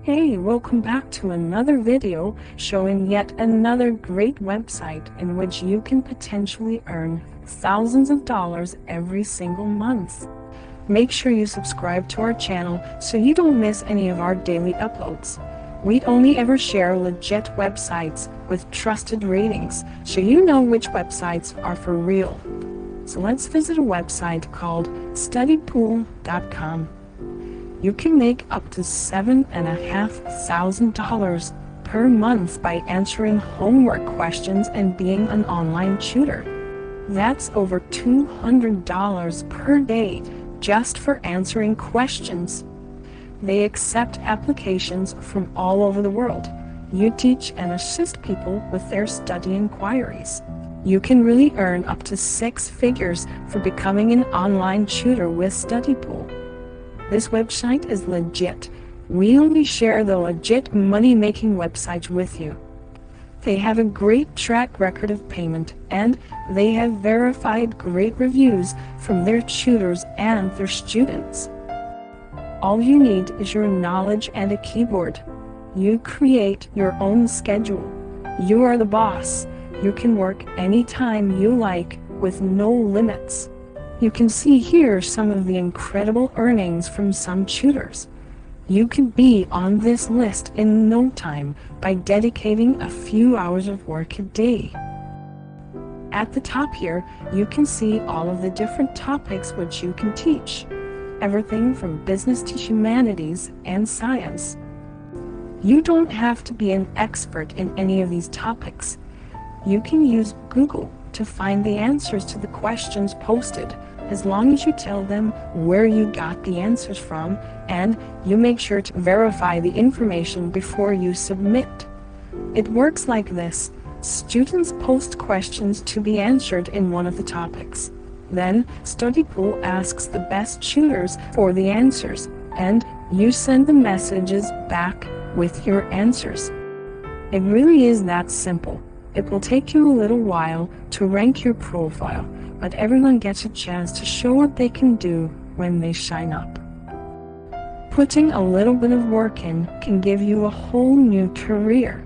Hey, welcome back to another video showing yet another great website in which you can potentially earn thousands of dollars every single month. Make sure you subscribe to our channel so you don't miss any of our daily uploads. We only ever share legit websites with trusted ratings, so you know which websites are for real. So let's visit a website called studypool.com. You can make up to $7,500 per month by answering homework questions and being an online tutor. That's over $200 per day just for answering questions. They accept applications from all over the world. You teach and assist people with their study inquiries. You can really earn up to 6 figures for becoming an online tutor with StudyPool. This website is legit. We only share the legit money-making websites with you. They have a great track record of payment, and they have verified great reviews from their tutors and their students. All you need is your knowledge and a keyboard. You create your own schedule. You are the boss. You can work anytime you like with no limits. You can see here some of the incredible earnings from some tutors. You can be on this list in no time by dedicating a few hours of work a day. At the top here, you can see all of the different topics which you can teach. Everything from business to humanities and science. You don't have to be an expert in any of these topics. You can use Google to find the answers to the questions posted, as long as you tell them where you got the answers from and you make sure to verify the information before you submit. It works like this. Students post questions to be answered in one of the topics. Then StudyPool asks the best tutors for the answers, and you send the messages back with your answers. It really is that simple. It will take you a little while to rank your profile, but everyone gets a chance to show what they can do when they sign up. Putting a little bit of work in can give you a whole new career.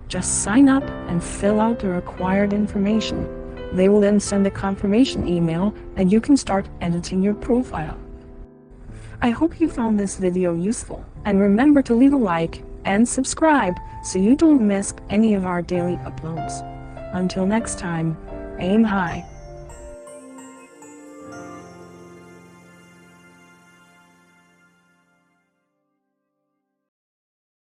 Just sign up and fill out the required information. They will then send a confirmation email and you can start editing your profile. I hope you found this video useful, and remember to leave a like and subscribe so you don't miss any of our daily uploads. Until next time, aim high.